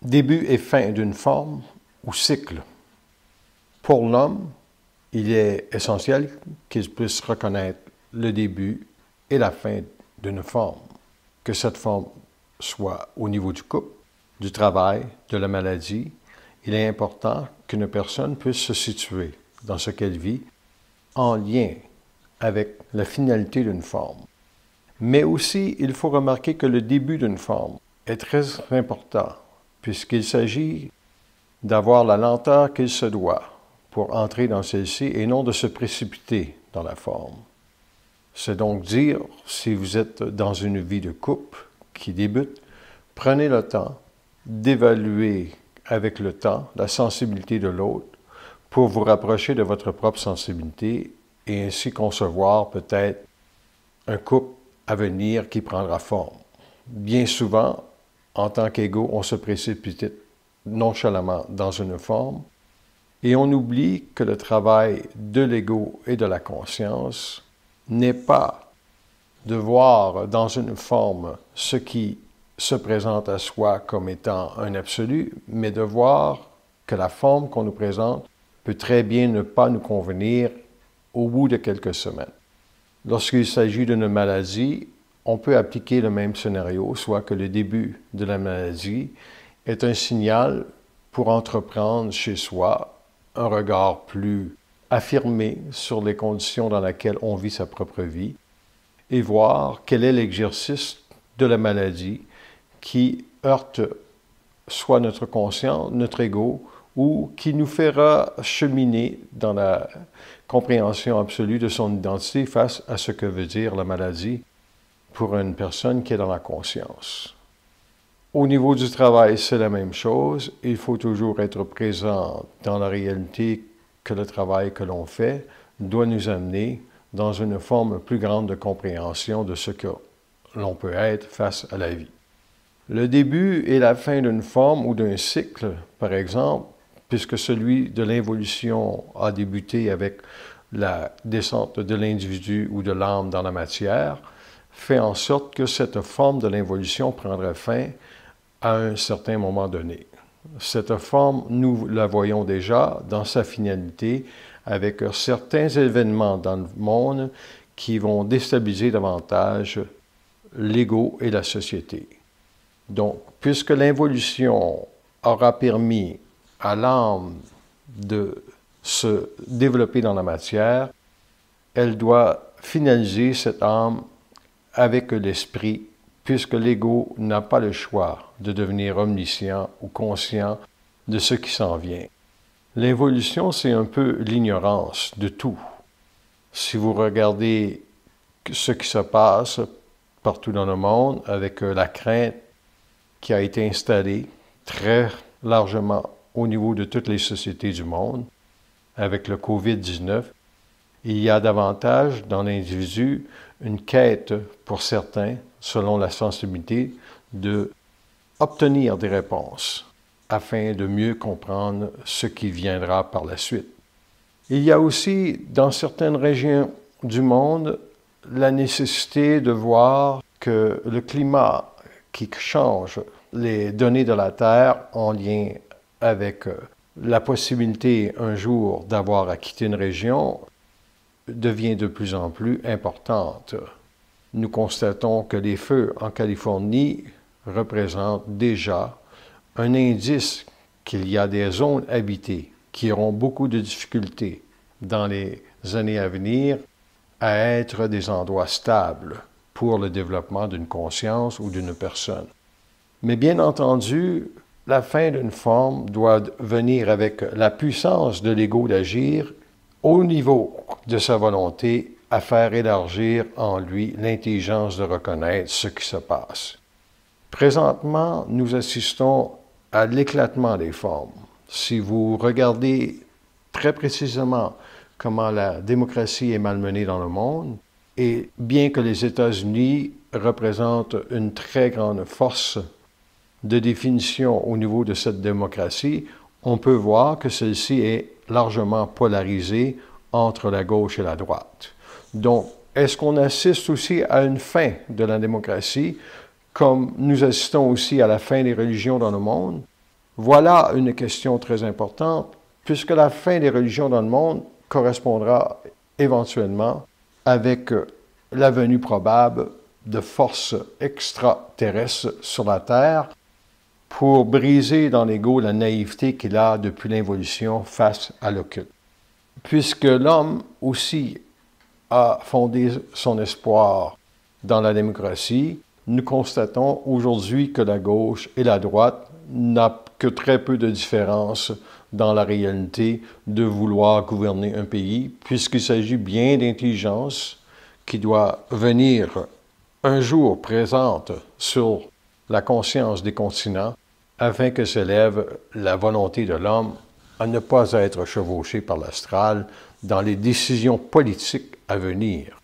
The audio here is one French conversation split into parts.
Début et fin d'une forme ou cycle. Pour l'homme, il est essentiel qu'il puisse reconnaître le début et la fin d'une forme, que cette forme soit au niveau du couple, du travail, de la maladie. Il est important qu'une personne puisse se situer dans ce qu'elle vit en lien avec la finalité d'une forme. Mais aussi, il faut remarquer que le début d'une forme est très important, puisqu'il s'agit d'avoir la lenteur qu'il se doit pour entrer dans celle-ci et non de se précipiter dans la forme. C'est donc dire, si vous êtes dans une vie de couple qui débute, prenez le temps d'évaluer avec le temps la sensibilité de l'autre pour vous rapprocher de votre propre sensibilité et ainsi concevoir peut-être un couple à venir qui prendra forme. Bien souvent, en tant qu'égaux, on se précipite nonchalamment dans une forme et on oublie que le travail de l'ego et de la conscience n'est pas de voir dans une forme ce qui se présente à soi comme étant un absolu, mais de voir que la forme qu'on nous présente peut très bien ne pas nous convenir au bout de quelques semaines. Lorsqu'il s'agit d'une maladie, on peut appliquer le même scénario, soit que le début de la maladie est un signal pour entreprendre chez soi un regard plus affirmé sur les conditions dans lesquelles on vit sa propre vie et voir quel est l'exercice de la maladie qui heurte soit notre conscience, notre ego, ou qui nous fera cheminer dans la compréhension absolue de son identité face à ce que veut dire la maladie pour une personne qui est dans la conscience. Au niveau du travail, c'est la même chose. Il faut toujours être présent dans la réalité que le travail que l'on fait doit nous amener dans une forme plus grande de compréhension de ce que l'on peut être face à la vie. Le début et la fin d'une forme ou d'un cycle, par exemple, puisque celui de l'involution a débuté avec la descente de l'individu ou de l'âme dans la matière, fait en sorte que cette forme de l'involution prendra fin à un certain moment donné. Cette forme, nous la voyons déjà dans sa finalité avec certains événements dans le monde qui vont déstabiliser davantage l'ego et la société. Donc, puisque l'involution aura permis à l'âme de se développer dans la matière, elle doit finaliser cette âme avec l'esprit, puisque l'ego n'a pas le choix de devenir omniscient ou conscient de ce qui s'en vient. L'involution, c'est un peu l'ignorance de tout. Si vous regardez ce qui se passe partout dans le monde avec la crainte qui a été installée très largement au niveau de toutes les sociétés du monde, avec le COVID-19, il y a davantage dans l'individu une quête pour certains, selon la sensibilité, de obtenir des réponses afin de mieux comprendre ce qui viendra par la suite. Il y a aussi, dans certaines régions du monde, la nécessité de voir que le climat qui change, les données de la Terre en lien avec la possibilité un jour d'avoir à quitter une région devient de plus en plus importante. Nous constatons que les feux en Californie représentent déjà un indice qu'il y a des zones habitées qui auront beaucoup de difficultés dans les années à venir à être des endroits stables pour le développement d'une conscience ou d'une personne. Mais bien entendu, la fin d'une forme doit venir avec la puissance de l'ego d'agir au niveau de sa volonté à faire élargir en lui l'intelligence de reconnaître ce qui se passe. Présentement, nous assistons à l'éclatement des formes. Si vous regardez très précisément comment la démocratie est malmenée dans le monde, et bien que les États-Unis représentent une très grande force de définition au niveau de cette démocratie, on peut voir que celle-ci est largement polarisée entre la gauche et la droite. Donc, est-ce qu'on assiste aussi à une fin de la démocratie, comme nous assistons aussi à la fin des religions dans le monde? Voilà une question très importante, puisque la fin des religions dans le monde correspondra éventuellement avec la venue probable de forces extraterrestres sur la Terre pour briser dans l'ego la naïveté qu'il a depuis l'involution face à l'occulte. Puisque l'homme aussi a fondé son espoir dans la démocratie, nous constatons aujourd'hui que la gauche et la droite n'ont que très peu de différence dans la réalité de vouloir gouverner un pays, puisqu'il s'agit bien d'intelligence qui doit venir un jour présente sur la conscience des continents afin que s'élève la volonté de l'homme à ne pas être chevauché par l'astral dans les décisions politiques à venir.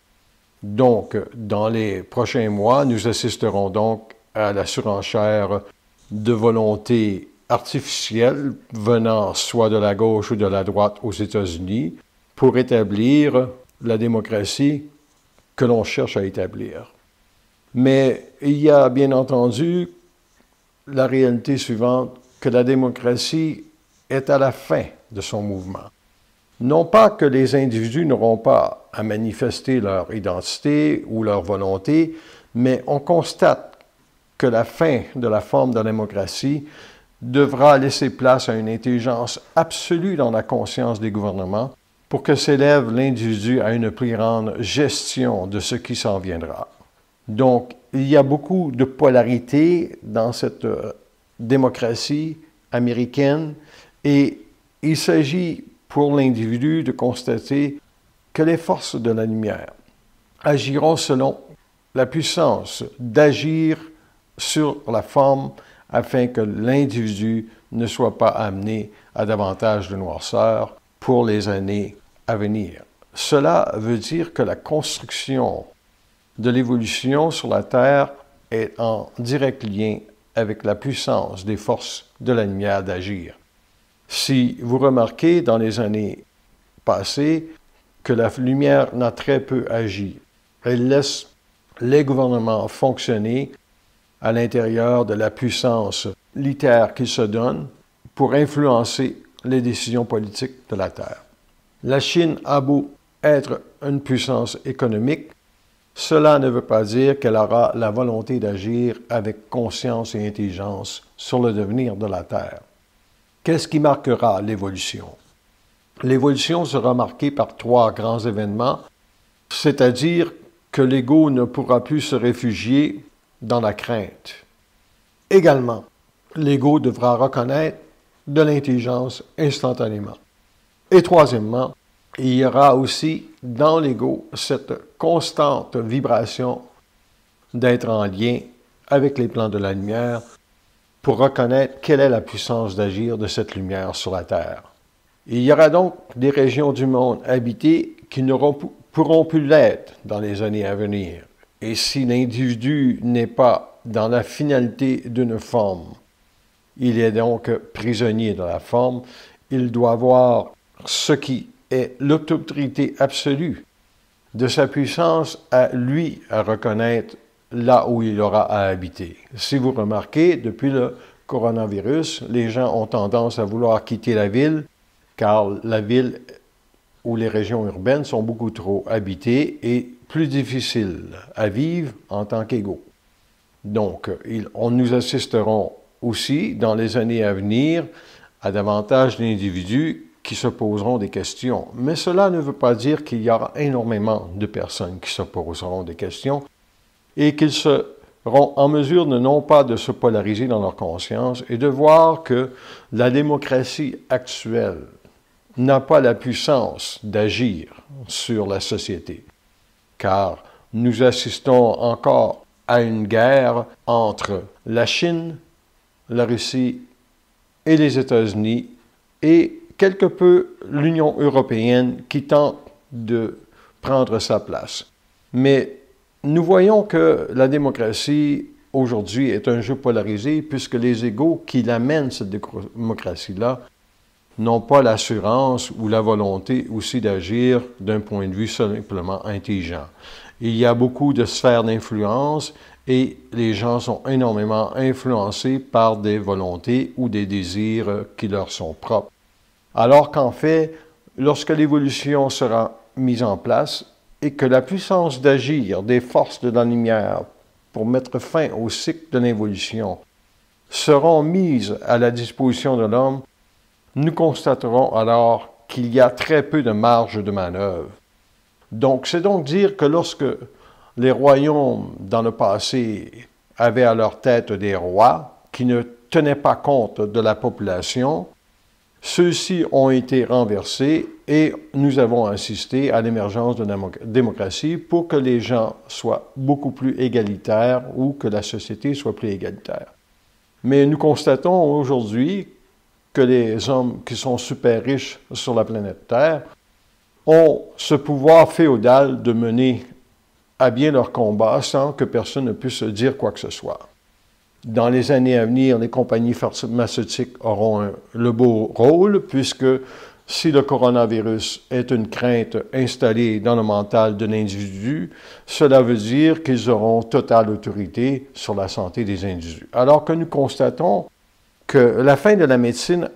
Donc, dans les prochains mois, nous assisterons donc à la surenchère de volontés artificielles venant soit de la gauche ou de la droite aux États-Unis pour établir la démocratie que l'on cherche à établir. Mais il y a bien entendu la réalité suivante, que la démocratie est à la fin de son mouvement. Non pas que les individus n'auront pas à manifester leur identité ou leur volonté, mais on constate que la fin de la forme de la démocratie devra laisser place à une intelligence absolue dans la conscience des gouvernements pour que s'élève l'individu à une plus grande gestion de ce qui s'en viendra. Donc, il y a beaucoup de polarité dans cette démocratie américaine et il s'agit pour l'individu de constater que les forces de la lumière agiront selon la puissance d'agir sur la forme afin que l'individu ne soit pas amené à davantage de noirceur pour les années à venir. Cela veut dire que la construction de l'évolution sur la Terre est en direct lien avec la puissance des forces de la lumière d'agir. Si vous remarquez dans les années passées que la lumière n'a très peu agi, elle laisse les gouvernements fonctionner à l'intérieur de la puissance littéraire qu'ils se donnent pour influencer les décisions politiques de la Terre. La Chine a beau être une puissance économique, cela ne veut pas dire qu'elle aura la volonté d'agir avec conscience et intelligence sur le devenir de la Terre. Qu'est-ce qui marquera l'évolution? L'évolution sera marquée par 3 grands événements, c'est-à-dire que l'ego ne pourra plus se réfugier dans la crainte. Également, l'ego devra reconnaître de l'intelligence instantanément. Et troisièmement, il y aura aussi dans l'ego cette constante vibration d'être en lien avec les plans de la lumière pour reconnaître quelle est la puissance d'agir de cette lumière sur la Terre. Il y aura donc des régions du monde habitées qui ne pourront plus l'être dans les années à venir. Et si l'individu n'est pas dans la finalité d'une forme, il est donc prisonnier de la forme, il doit voir ce qui est l'autorité absolue de sa puissance à lui à reconnaître là où il aura à habiter. Si vous remarquez, depuis le coronavirus, les gens ont tendance à vouloir quitter la ville, car la ville ou les régions urbaines sont beaucoup trop habitées et plus difficiles à vivre en tant qu'égaux. Donc, nous assisterons aussi, dans les années à venir, à davantage d'individus qui se poseront des questions. Mais cela ne veut pas dire qu'il y aura énormément de personnes qui se poseront des questions et qu'ils seront en mesure de non pas de se polariser dans leur conscience et de voir que la démocratie actuelle n'a pas la puissance d'agir sur la société, car nous assistons encore à une guerre entre la Chine, la Russie et les États-Unis et quelque peu l'Union européenne qui tente de prendre sa place. Mais nous voyons que la démocratie aujourd'hui est un jeu polarisé puisque les égaux qui l'amènent, cette démocratie-là, n'ont pas l'assurance ou la volonté aussi d'agir d'un point de vue simplement intelligent. Il y a beaucoup de sphères d'influence et les gens sont énormément influencés par des volontés ou des désirs qui leur sont propres. Alors qu'en fait, lorsque l'évolution sera mise en place et que la puissance d'agir des forces de la lumière pour mettre fin au cycle de l'évolution seront mises à la disposition de l'homme, nous constaterons alors qu'il y a très peu de marge de manœuvre. Donc, c'est donc dire que lorsque les royaumes dans le passé avaient à leur tête des rois qui ne tenaient pas compte de la population, ceux-ci ont été renversés et nous avons assisté à l'émergence de la démocratie pour que les gens soient beaucoup plus égalitaires ou que la société soit plus égalitaire. Mais nous constatons aujourd'hui que les hommes qui sont super riches sur la planète Terre ont ce pouvoir féodal de mener à bien leur combat sans que personne ne puisse dire quoi que ce soit. Dans les années à venir, les compagnies pharmaceutiques auront le beau rôle, puisque si le coronavirus est une crainte installée dans le mental de l'individu, cela veut dire qu'ils auront totale autorité sur la santé des individus. Alors que nous constatons que la fin de la médecine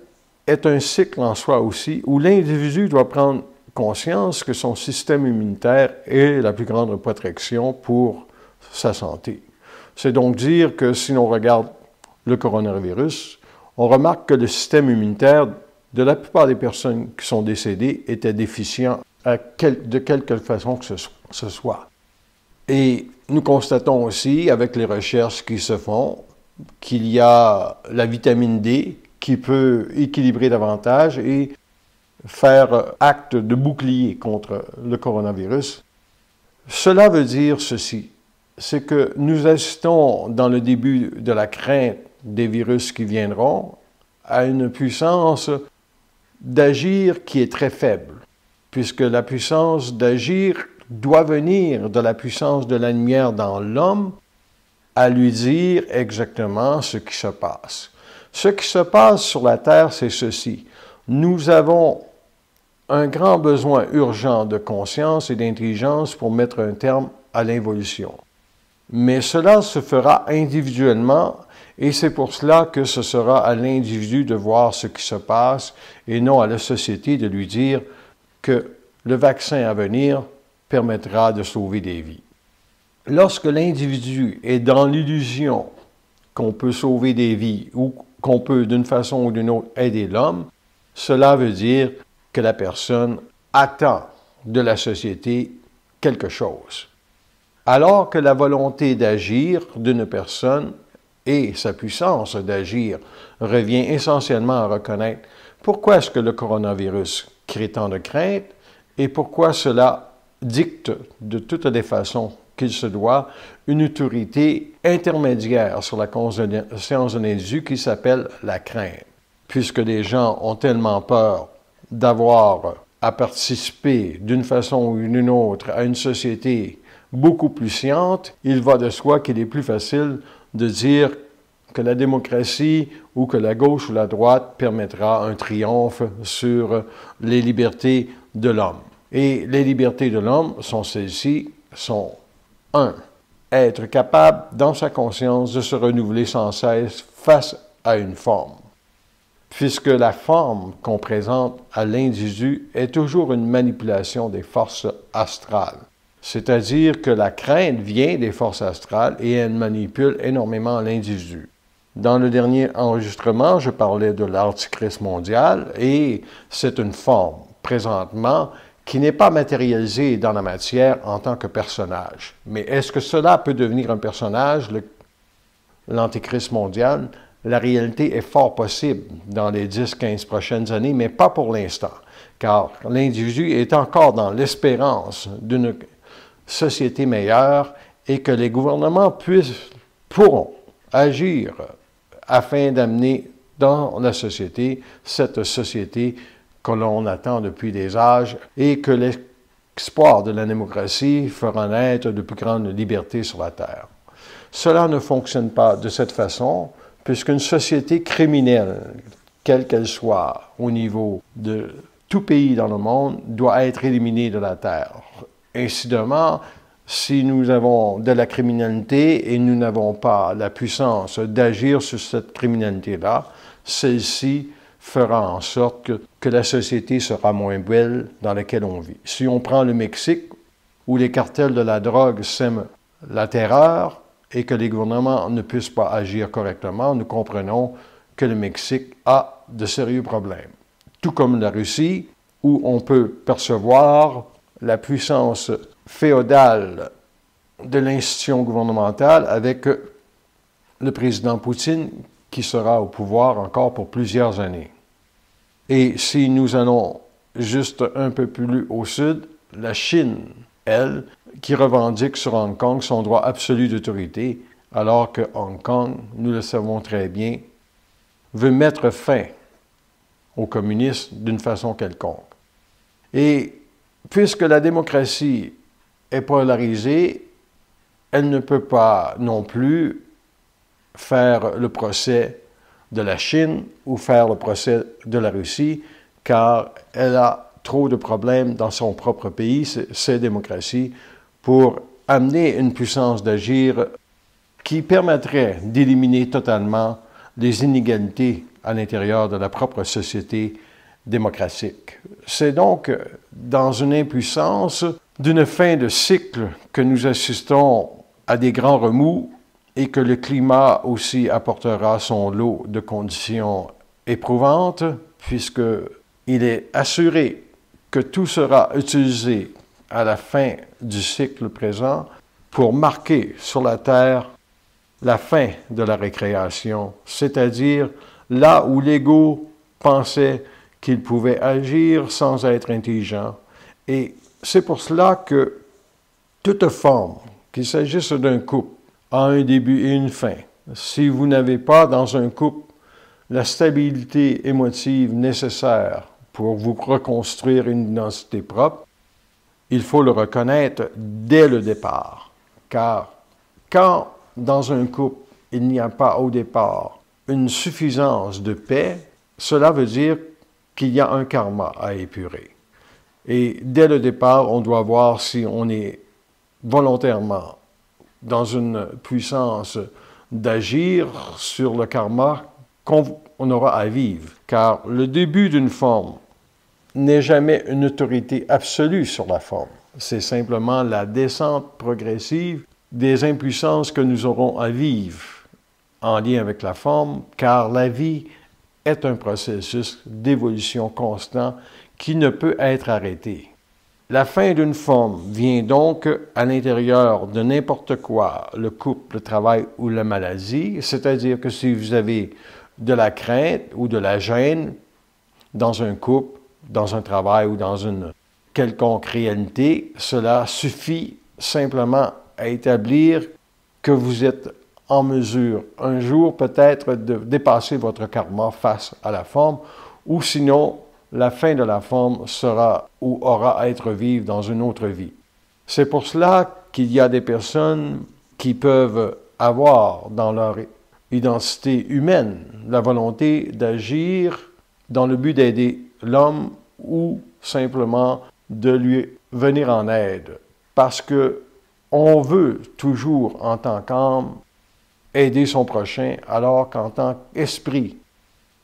est un cycle en soi aussi, où l'individu doit prendre conscience que son système immunitaire est la plus grande protection pour sa santé. C'est donc dire que si l'on regarde le coronavirus, on remarque que le système immunitaire de la plupart des personnes qui sont décédées était déficient de quelque façon que ce soit. Et nous constatons aussi, avec les recherches qui se font, qu'il y a la vitamine D qui peut équilibrer davantage et faire acte de bouclier contre le coronavirus. Cela veut dire ceci, c'est que nous assistons dans le début de la crainte des virus qui viendront à une puissance d'agir qui est très faible, puisque la puissance d'agir doit venir de la puissance de la lumière dans l'homme à lui dire exactement ce qui se passe. Ce qui se passe sur la Terre, c'est ceci. Nous avons un grand besoin urgent de conscience et d'intelligence pour mettre un terme à l'involution. Mais cela se fera individuellement et c'est pour cela que ce sera à l'individu de voir ce qui se passe et non à la société de lui dire que le vaccin à venir permettra de sauver des vies. Lorsque l'individu est dans l'illusion qu'on peut sauver des vies ou qu'on peut d'une façon ou d'une autre aider l'homme, cela veut dire que la personne attend de la société quelque chose. Alors que la volonté d'agir d'une personne et sa puissance d'agir revient essentiellement à reconnaître pourquoi est-ce que le coronavirus crée tant de crainte et pourquoi cela dicte de toutes les façons qu'il se doit une autorité intermédiaire sur la conscience de l'individu qui s'appelle la crainte. Puisque les gens ont tellement peur d'avoir à participer d'une façon ou d'une autre à une société beaucoup plus sciente, il va de soi qu'il est plus facile de dire que la démocratie ou que la gauche ou la droite permettra un triomphe sur les libertés de l'homme. Et les libertés de l'homme sont celles-ci, sont 1. Être capable, dans sa conscience, de se renouveler sans cesse face à une forme. Puisque la forme qu'on présente à l'individu est toujours une manipulation des forces astrales. C'est-à-dire que la crainte vient des forces astrales et elle manipule énormément l'individu. Dans le dernier enregistrement, je parlais de l'Antichrist mondial et c'est une forme, présentement, qui n'est pas matérialisée dans la matière en tant que personnage. Mais est-ce que cela peut devenir un personnage, l'Antichrist mondial? La réalité est fort possible dans les 10-15 prochaines années, mais pas pour l'instant, car l'individu est encore dans l'espérance d'une société meilleure et que les gouvernements pourront agir afin d'amener dans la société cette société que l'on attend depuis des âges et que l'espoir de la démocratie fera naître de plus grandes libertés sur la Terre. Cela ne fonctionne pas de cette façon, puisqu'une société criminelle, quelle qu'elle soit, au niveau de tout pays dans le monde, doit être éliminée de la Terre. Incidemment, si nous avons de la criminalité et nous n'avons pas la puissance d'agir sur cette criminalité-là, celle-ci fera en sorte que la société sera moins belle dans laquelle on vit. Si on prend le Mexique, où les cartels de la drogue sèment la terreur et que les gouvernements ne puissent pas agir correctement, nous comprenons que le Mexique a de sérieux problèmes. Tout comme la Russie, où on peut percevoir la puissance féodale de l'institution gouvernementale avec le président Poutine qui sera au pouvoir encore pour plusieurs années. Et si nous allons juste un peu plus au sud, la Chine, elle, qui revendique sur Hong Kong son droit absolu d'autorité, alors que Hong Kong, nous le savons très bien, veut mettre fin au communisme d'une façon quelconque. Et puisque la démocratie est polarisée, elle ne peut pas non plus faire le procès de la Chine ou faire le procès de la Russie, car elle a trop de problèmes dans son propre pays, ses démocraties, pour amener une puissance d'agir qui permettrait d'éliminer totalement les inégalités à l'intérieur de la propre société démocratique. C'est donc dans une impuissance d'une fin de cycle que nous assistons à des grands remous et que le climat aussi apportera son lot de conditions éprouvantes, puisqu'il est assuré que tout sera utilisé à la fin du cycle présent pour marquer sur la Terre la fin de la récréation, c'est-à-dire là où l'ego pensait qu'il pouvait agir sans être intelligent. Et c'est pour cela que toute forme, qu'il s'agisse d'un couple, a un début et une fin. Si vous n'avez pas dans un couple la stabilité émotive nécessaire pour vous reconstruire une identité propre, il faut le reconnaître dès le départ. Car quand dans un couple, il n'y a pas au départ une suffisance de paix, cela veut dire qu'il y a un karma à épurer. Et dès le départ, on doit voir si on est volontairement dans une puissance d'agir sur le karma qu'on aura à vivre. Car le début d'une forme n'est jamais une autorité absolue sur la forme. C'est simplement la descente progressive des impuissances que nous aurons à vivre en lien avec la forme, car la vie est un processus d'évolution constant qui ne peut être arrêté. La fin d'une forme vient donc à l'intérieur de n'importe quoi, le couple, le travail ou la maladie, c'est-à-dire que si vous avez de la crainte ou de la gêne dans un couple, dans un travail ou dans une quelconque réalité, cela suffit simplement à établir que vous êtes en mesure un jour peut-être de dépasser votre karma face à la forme, ou sinon la fin de la forme sera ou aura à être vivre dans une autre vie. C'est pour cela qu'il y a des personnes qui peuvent avoir dans leur identité humaine la volonté d'agir dans le but d'aider l'homme ou simplement de lui venir en aide. Parce que on veut toujours, en tant qu'âme, aider son prochain, alors qu'en tant qu'esprit,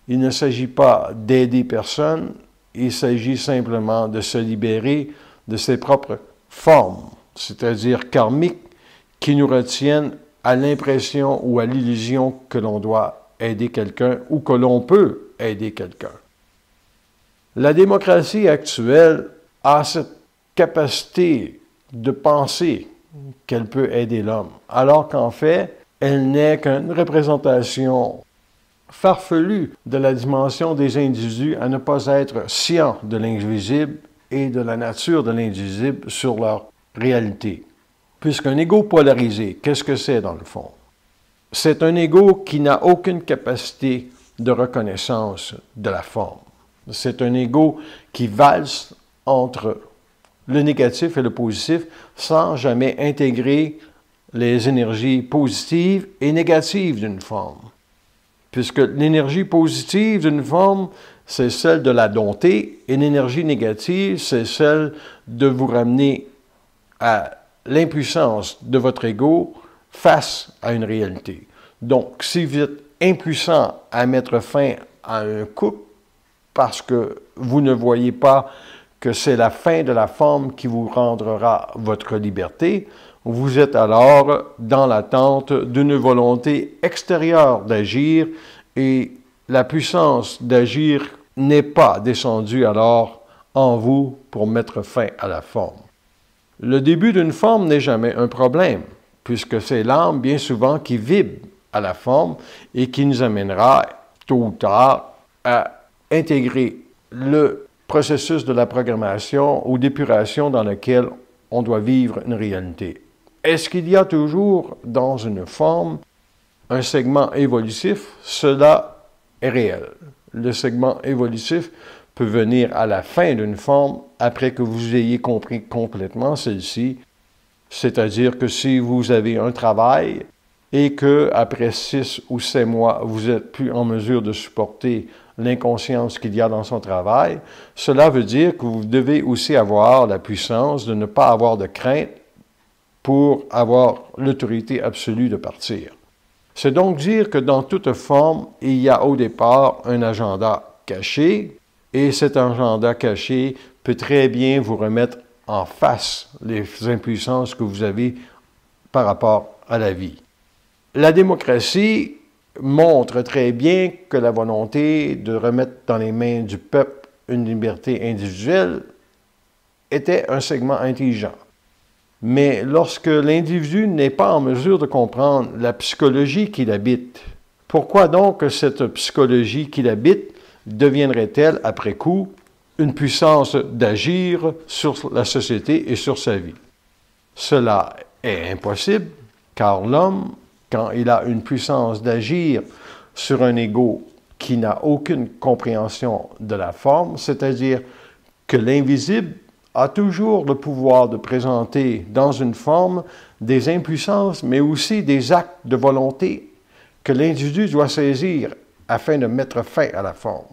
il ne s'agit pas d'aider personne, il s'agit simplement de se libérer de ses propres formes, c'est-à-dire karmiques, qui nous retiennent à l'impression ou à l'illusion que l'on doit aider quelqu'un ou que l'on peut aider quelqu'un. La démocratie actuelle a cette capacité de penser qu'elle peut aider l'homme, alors qu'en fait, elle n'est qu'une représentation farfelue de la dimension des individus à ne pas être scients de l'invisible et de la nature de l'invisible sur leur réalité. Puisqu'un ego polarisé, qu'est-ce que c'est dans le fond? C'est un ego qui n'a aucune capacité de reconnaissance de la forme. C'est un ego qui valse entre le négatif et le positif sans jamais intégrer les énergies positives et négatives d'une forme. Puisque l'énergie positive d'une forme, c'est celle de la dompter, et l'énergie négative, c'est celle de vous ramener à l'impuissance de votre ego face à une réalité. Donc, si vous êtes impuissant à mettre fin à un couple parce que vous ne voyez pas que c'est la fin de la forme qui vous rendra votre liberté, vous êtes alors dans l'attente d'une volonté extérieure d'agir et la puissance d'agir n'est pas descendue alors en vous pour mettre fin à la forme. Le début d'une forme n'est jamais un problème, puisque c'est l'âme bien souvent qui vibre à la forme et qui nous amènera tôt ou tard à intégrer le processus de la programmation ou d'épuration dans lequel on doit vivre une réalité. Est-ce qu'il y a toujours dans une forme un segment évolutif? Cela est réel. Le segment évolutif peut venir à la fin d'une forme après que vous ayez compris complètement celle-ci. C'est-à-dire que si vous avez un travail et qu'après 6 ou 7 mois, vous n'êtes plus en mesure de supporter l'inconscience qu'il y a dans son travail, cela veut dire que vous devez aussi avoir la puissance de ne pas avoir de crainte pour avoir l'autorité absolue de partir. C'est donc dire que dans toute forme, il y a au départ un agenda caché, et cet agenda caché peut très bien vous remettre en face les impuissances que vous avez par rapport à la vie. La démocratie montre très bien que la volonté de remettre dans les mains du peuple une liberté individuelle était un segment intelligent. Mais lorsque l'individu n'est pas en mesure de comprendre la psychologie qu'il habite, pourquoi donc cette psychologie qu'il habite deviendrait-elle, après coup, une puissance d'agir sur la société et sur sa vie? Cela est impossible, car l'homme, quand il a une puissance d'agir sur un ego qui n'a aucune compréhension de la forme, c'est-à-dire que l'invisible a toujours le pouvoir de présenter dans une forme des impuissances, mais aussi des actes de volonté que l'individu doit saisir afin de mettre fin à la forme.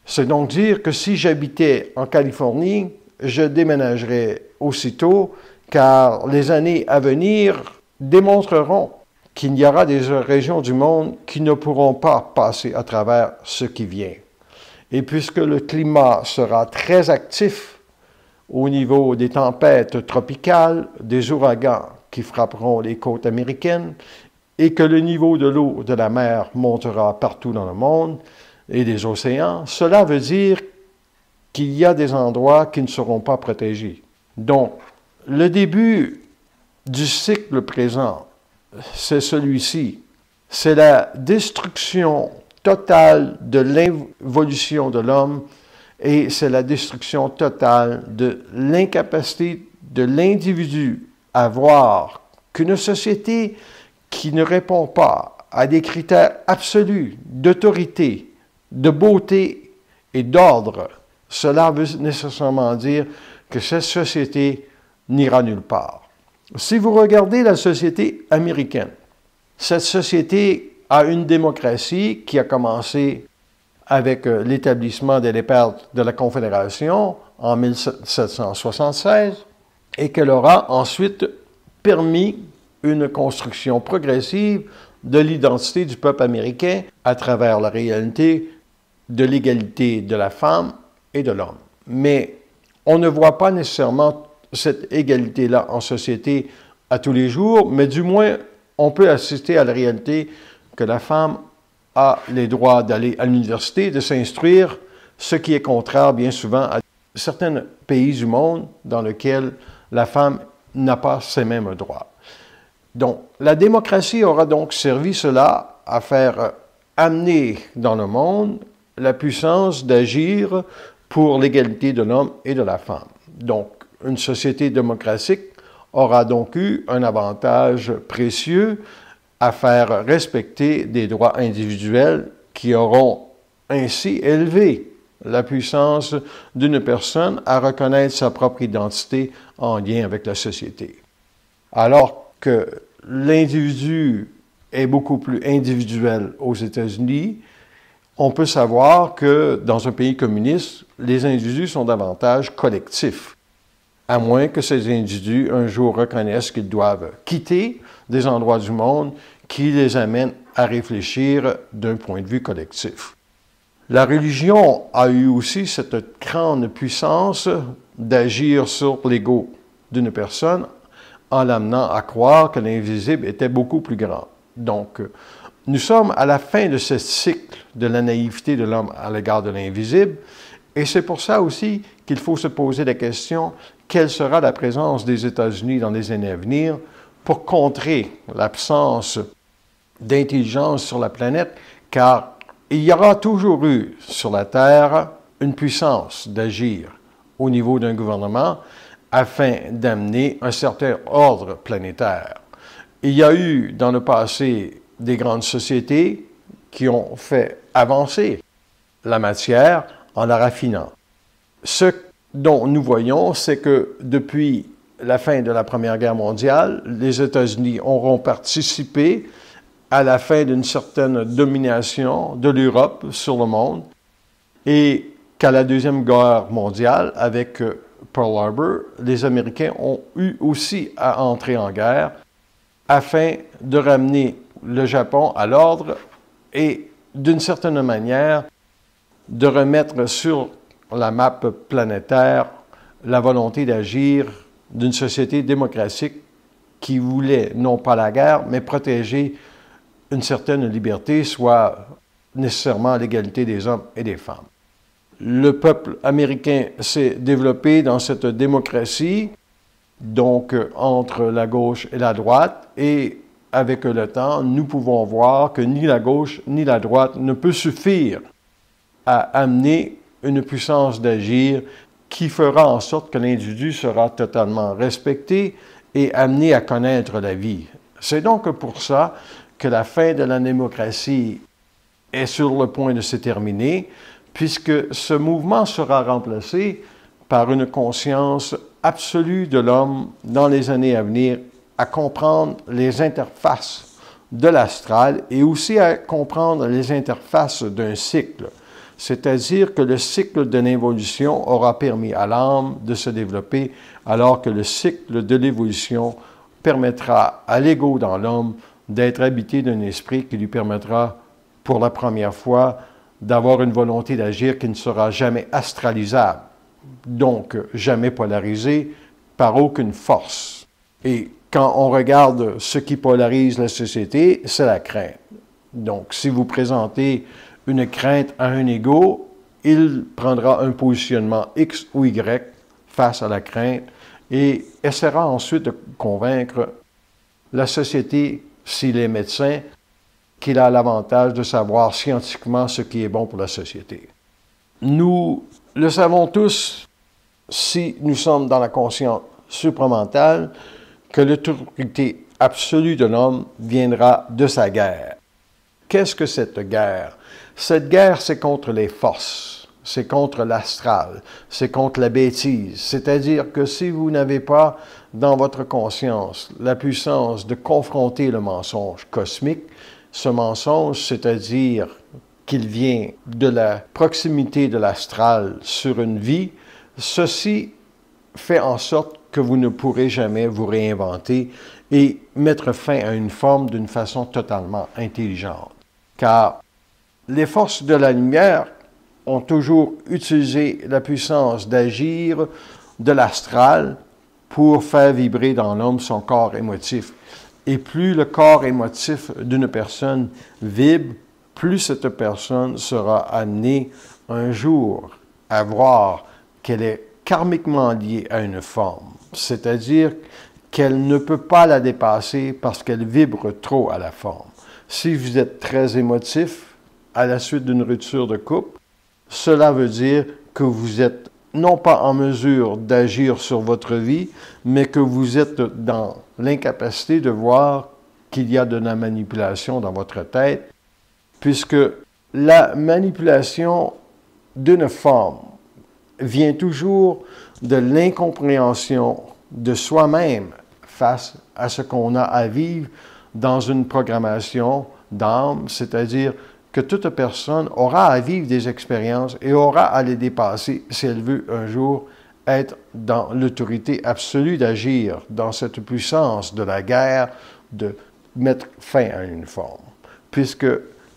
C'est donc dire que si j'habitais en Californie, je déménagerais aussitôt, car les années à venir démontreront qu'il y aura des régions du monde qui ne pourront pas passer à travers ce qui vient. Et puisque le climat sera très actif au niveau des tempêtes tropicales, des ouragans qui frapperont les côtes américaines, et que le niveau de l'eau de la mer montera partout dans le monde, et des océans, cela veut dire qu'il y a des endroits qui ne seront pas protégés. Donc, le début du cycle présent, c'est celui-ci. C'est la destruction totale de l'évolution de l'homme et c'est la destruction totale de l'incapacité de l'individu à voir qu'une société qui ne répond pas à des critères absolus d'autorité, de beauté et d'ordre, cela veut nécessairement dire que cette société n'ira nulle part. Si vous regardez la société américaine, cette société a une démocratie qui a commencé avec l'établissement des pères de la Confédération en 1776 et qu'elle aura ensuite permis une construction progressive de l'identité du peuple américain à travers la réalité de l'égalité de la femme et de l'homme. Mais on ne voit pas nécessairement cette égalité-là en société à tous les jours, mais du moins, on peut assister à la réalité que la femme a les droits d'aller à l'université, de s'instruire, ce qui est contraire bien souvent à certains pays du monde dans lesquels la femme n'a pas ces mêmes droits. Donc, la démocratie aura donc servi cela à faire amener dans le monde la puissance d'agir pour l'égalité de l'homme et de la femme. Donc, une société démocratique aura donc eu un avantage précieux à faire respecter des droits individuels qui auront ainsi élevé la puissance d'une personne à reconnaître sa propre identité en lien avec la société. Alors que l'individu est beaucoup plus individuel aux États-Unis, on peut savoir que dans un pays communiste, les individus sont davantage collectifs. à moins que ces individus un jour reconnaissent qu'ils doivent quitter des endroits du monde qui les amènent à réfléchir d'un point de vue collectif. La religion a eu aussi cette grande puissance d'agir sur l'ego d'une personne en l'amenant à croire que l'invisible était beaucoup plus grand. Donc, nous sommes à la fin de ce cycle de la naïveté de l'homme à l'égard de l'invisible, et c'est pour ça aussi qu'il faut se poser la question, quelle sera la présence des États-Unis dans les années à venir pour contrer l'absence d'intelligence sur la planète, car il y aura toujours eu sur la Terre une puissance d'agir au niveau d'un gouvernement afin d'amener un certain ordre planétaire. Il y a eu dans le passé des grandes sociétés qui ont fait avancer la matière en la raffinant. Ce dont nous voyons, c'est que depuis la fin de la Première Guerre mondiale, les États-Unis auront participé à la fin d'une certaine domination de l'Europe sur le monde et qu'à la Deuxième Guerre mondiale, avec Pearl Harbor, les Américains ont eu aussi à entrer en guerre afin de ramener le Japon à l'ordre et, d'une certaine manière, de remettre sur la map planétaire la volonté d'agir d'une société démocratique qui voulait non pas la guerre, mais protéger une certaine liberté, soit nécessairement l'égalité des hommes et des femmes. Le peuple américain s'est développé dans cette démocratie, donc entre la gauche et la droite, et avec le temps, nous pouvons voir que ni la gauche ni la droite ne peut suffire à amener une puissance d'agir qui fera en sorte que l'individu sera totalement respecté et amené à connaître la vie. C'est donc pour ça que la fin de la démocratie est sur le point de se terminer, puisque ce mouvement sera remplacé par une conscience absolue de l'homme dans les années à venir, à comprendre les interfaces de l'astral et aussi à comprendre les interfaces d'un cycle. C'est-à-dire que le cycle de l'évolution aura permis à l'âme de se développer, alors que le cycle de l'évolution permettra à l'ego dans l'homme d'être habité d'un esprit qui lui permettra, pour la première fois, d'avoir une volonté d'agir qui ne sera jamais astralisable, donc jamais polarisée par aucune force. Et quand on regarde ce qui polarise la société, c'est la crainte. Donc, si vous présentez une crainte à un ego, il prendra un positionnement X ou Y face à la crainte et essaiera ensuite de convaincre la société, s'il est médecin, qu'il a l'avantage de savoir scientifiquement ce qui est bon pour la société. Nous le savons tous, si nous sommes dans la conscience supramentale, que l'autorité absolue de l'homme viendra de sa guerre. Qu'est-ce que cette guerre? Cette guerre, c'est contre les forces, c'est contre l'astral, c'est contre la bêtise. C'est-à-dire que si vous n'avez pas dans votre conscience la puissance de confronter le mensonge cosmique, ce mensonge, c'est-à-dire qu'il vient de la proximité de l'astral sur une vie, ceci fait en sorte que vous ne pourrez jamais vous réinventer et mettre fin à une forme d'une façon totalement intelligente. Car les forces de la lumière ont toujours utilisé la puissance d'agir de l'astral pour faire vibrer dans l'homme son corps émotif. Et plus le corps émotif d'une personne vibre, plus cette personne sera amenée un jour à voir qu'elle est karmiquement liée à une forme. C'est-à-dire qu'elle ne peut pas la dépasser parce qu'elle vibre trop à la forme. Si vous êtes très émotif à la suite d'une rupture de couple, cela veut dire que vous êtes non pas en mesure d'agir sur votre vie, mais que vous êtes dans l'incapacité de voir qu'il y a de la manipulation dans votre tête, puisque la manipulation d'une forme vient toujours de l'incompréhension de soi-même face à ce qu'on a à vivre dans une programmation d'âme, c'est-à-dire que toute personne aura à vivre des expériences et aura à les dépasser si elle veut un jour être dans l'autorité absolue d'agir, dans cette puissance de la guerre, de mettre fin à une forme. Puisque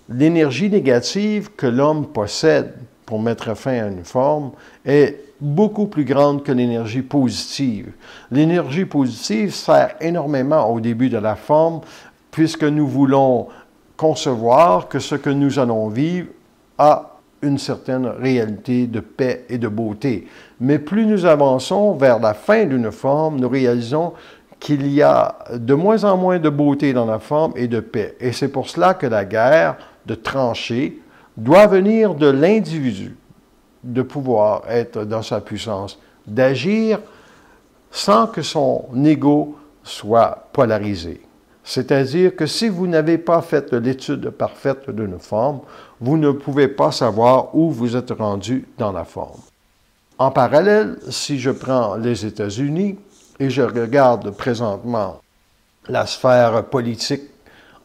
l'énergie négative que l'homme possède pour mettre fin à une forme est beaucoup plus grande que l'énergie positive. L'énergie positive sert énormément au début de la forme, puisque nous voulons concevoir que ce que nous allons vivre a une certaine réalité de paix et de beauté. Mais plus nous avançons vers la fin d'une forme, nous réalisons qu'il y a de moins en moins de beauté dans la forme et de paix. Et c'est pour cela que la guerre de tranchées doit venir de l'individu, de pouvoir être dans sa puissance, d'agir sans que son ego soit polarisé. C'est-à-dire que si vous n'avez pas fait l'étude parfaite d'une forme, vous ne pouvez pas savoir où vous êtes rendu dans la forme. En parallèle, si je prends les États-Unis et je regarde présentement la sphère politique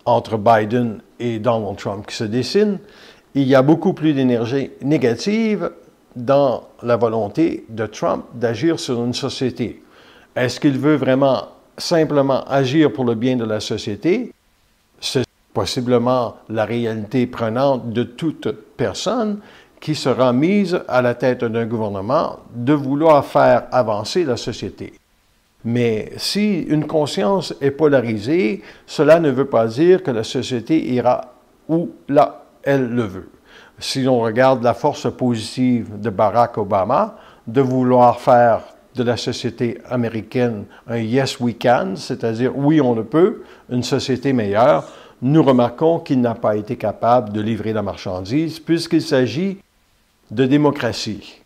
entre Biden et Donald Trump qui se dessine, il y a beaucoup plus d'énergie négative dans la volonté de Trump d'agir sur une société. Est-ce qu'il veut vraiment simplement agir pour le bien de la société? C'est possiblement la réalité prenante de toute personne qui sera mise à la tête d'un gouvernement de vouloir faire avancer la société. Mais si une conscience est polarisée, cela ne veut pas dire que la société ira où là elle le veut. Si l'on regarde la force positive de Barack Obama, de vouloir faire de la société américaine un « yes we can », c'est-à-dire « oui on le peut », une société meilleure, nous remarquons qu'il n'a pas été capable de livrer la marchandise puisqu'il s'agit de démocratie.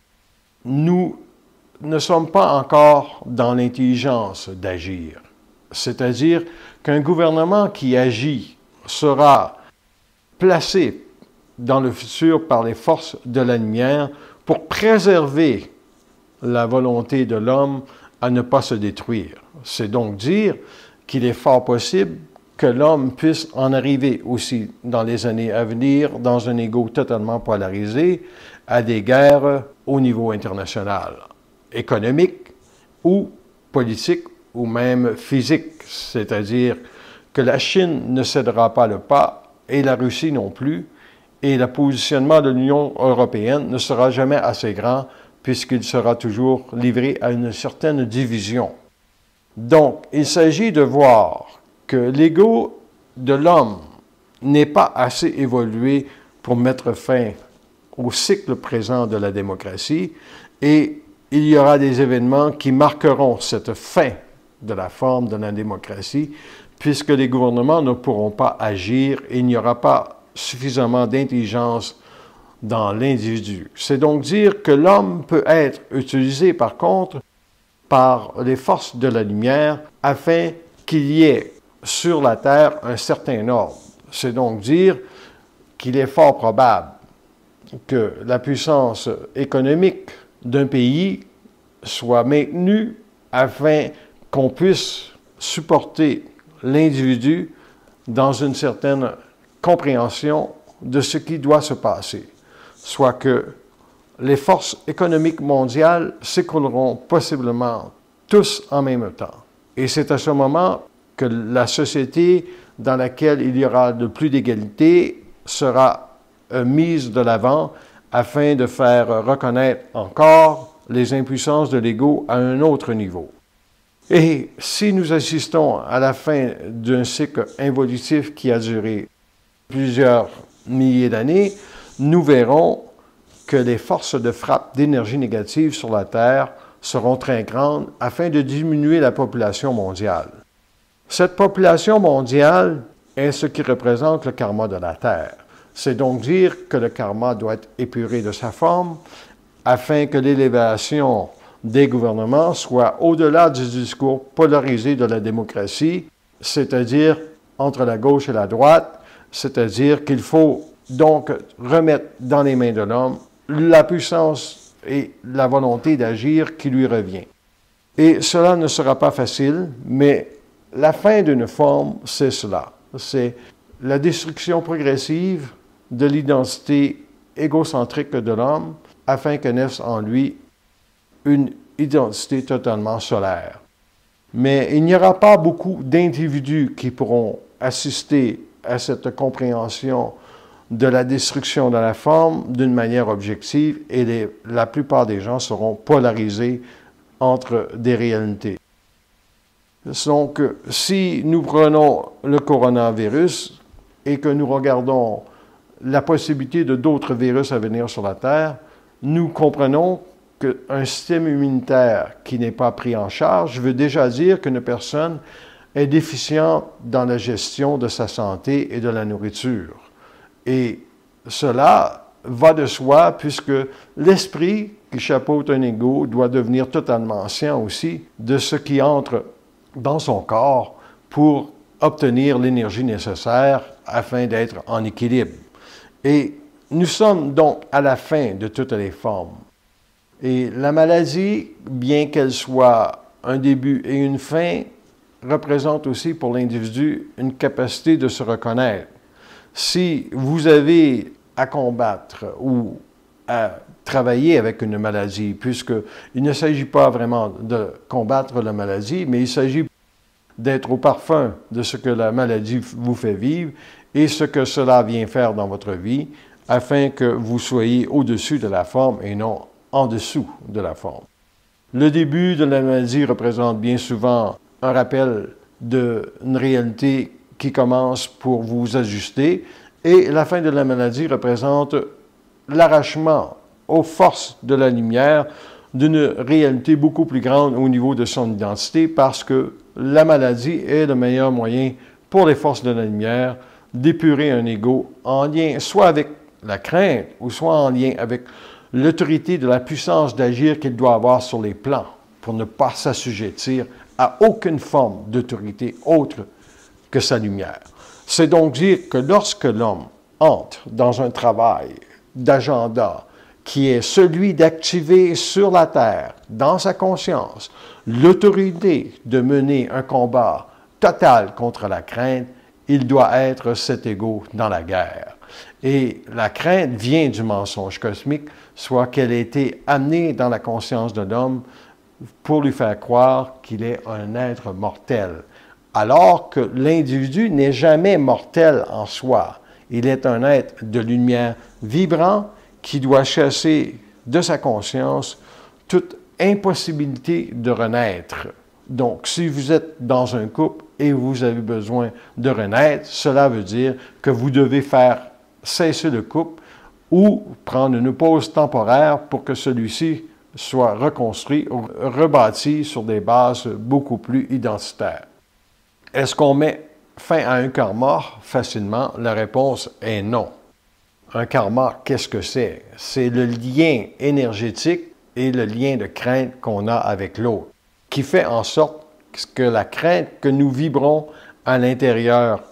Nous ne sommes pas encore dans l'intelligence d'agir. C'est-à-dire qu'un gouvernement qui agit sera placé dans le futur par les forces de la lumière pour préserver la volonté de l'homme à ne pas se détruire. C'est donc dire qu'il est fort possible que l'homme puisse en arriver aussi dans les années à venir dans un ego totalement polarisé à des guerres au niveau international, économique ou politique ou même physique, c'est-à-dire que la Chine ne cédera pas le pas et la Russie non plus, et le positionnement de l'Union européenne ne sera jamais assez grand puisqu'il sera toujours livré à une certaine division. Donc, il s'agit de voir que l'ego de l'homme n'est pas assez évolué pour mettre fin au cycle présent de la démocratie et il y aura des événements qui marqueront cette fin de la forme de la démocratie puisque les gouvernements ne pourront pas agir et il n'y aura pas suffisamment d'intelligence dans l'individu. C'est donc dire que l'homme peut être utilisé par contre par les forces de la lumière afin qu'il y ait sur la terre un certain ordre. C'est donc dire qu'il est fort probable que la puissance économique d'un pays soit maintenue afin qu'on puisse supporter l'individu dans une certaine compréhension de ce qui doit se passer, soit que les forces économiques mondiales s'écrouleront possiblement tous en même temps. Et c'est à ce moment que la société dans laquelle il y aura de plus d'égalité sera mise de l'avant afin de faire reconnaître encore les impuissances de l'ego à un autre niveau. Et si nous assistons à la fin d'un cycle involutif qui a duré plusieurs milliers d'années, nous verrons que les forces de frappe d'énergie négative sur la Terre seront très grandes afin de diminuer la population mondiale. Cette population mondiale est ce qui représente le karma de la Terre. C'est donc dire que le karma doit être épuré de sa forme afin que l'élévation des gouvernements soit au-delà du discours polarisé de la démocratie, c'est-à-dire entre la gauche et la droite, c'est-à-dire qu'il faut donc remettre dans les mains de l'homme la puissance et la volonté d'agir qui lui revient. Et cela ne sera pas facile, mais la fin d'une forme, c'est cela. C'est la destruction progressive de l'identité égocentrique de l'homme afin que naisse en lui une identité totalement solaire. Mais il n'y aura pas beaucoup d'individus qui pourront assister à cette compréhension de la destruction de la forme d'une manière objective et la plupart des gens seront polarisés entre des réalités. Donc, si nous prenons le coronavirus et que nous regardons la possibilité de d'autres virus à venir sur la Terre, nous comprenons qu'un système immunitaire qui n'est pas pris en charge veut déjà dire qu'une personne est déficiente dans la gestion de sa santé et de la nourriture. Et cela va de soi puisque l'esprit qui chapeaute un ego doit devenir totalement conscient aussi de ce qui entre dans son corps pour obtenir l'énergie nécessaire afin d'être en équilibre. Et nous sommes donc à la fin de toutes les formes. Et la maladie, bien qu'elle soit un début et une fin, représente aussi pour l'individu une capacité de se reconnaître. Si vous avez à combattre ou à travailler avec une maladie, puisqu'il ne s'agit pas vraiment de combattre la maladie, mais il s'agit d'être au parfum de ce que la maladie vous fait vivre et ce que cela vient faire dans votre vie, afin que vous soyez au-dessus de la forme et non en dessous de la forme. Le début de la maladie représente bien souvent un rappel d'une réalité qui commence pour vous ajuster et la fin de la maladie représente l'arrachement aux forces de la lumière d'une réalité beaucoup plus grande au niveau de son identité parce que la maladie est le meilleur moyen pour les forces de la lumière d'épurer un ego en lien soit avec la crainte ou soit en lien avec l'autorité de la puissance d'agir qu'il doit avoir sur les plans pour ne pas s'assujettir à aucune forme d'autorité autre que sa lumière. C'est donc dire que lorsque l'homme entre dans un travail d'agenda qui est celui d'activer sur la terre, dans sa conscience, l'autorité de mener un combat total contre la crainte, il doit être cet ego dans la guerre. Et la crainte vient du mensonge cosmique, soit qu'elle ait été amenée dans la conscience de l'homme pour lui faire croire qu'il est un être mortel, alors que l'individu n'est jamais mortel en soi. Il est un être de lumière vibrant qui doit chasser de sa conscience toute impossibilité de renaître. Donc, si vous êtes dans un couple et vous avez besoin de renaître, cela veut dire que vous devez faire cesser le couple ou prendre une pause temporaire pour que celui-ci soit reconstruit ou rebâti sur des bases beaucoup plus identitaires. Est-ce qu'on met fin à un karma facilement? La réponse est non. Un karma, qu'est-ce que c'est? C'est le lien énergétique et le lien de crainte qu'on a avec l'autre, qui fait en sorte que la crainte que nous vibrons à l'intérieur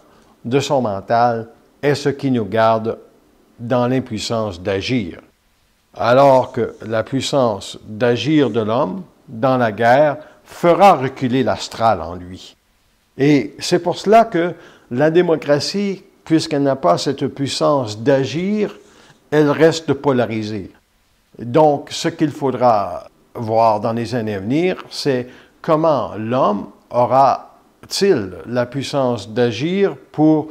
de son mental est ce qui nous garde dans l'impuissance d'agir. Alors que la puissance d'agir de l'homme dans la guerre fera reculer l'astral en lui. Et c'est pour cela que la démocratie, puisqu'elle n'a pas cette puissance d'agir, elle reste polarisée. Donc, ce qu'il faudra voir dans les années à venir, c'est comment l'homme aura-t-il la puissance d'agir pour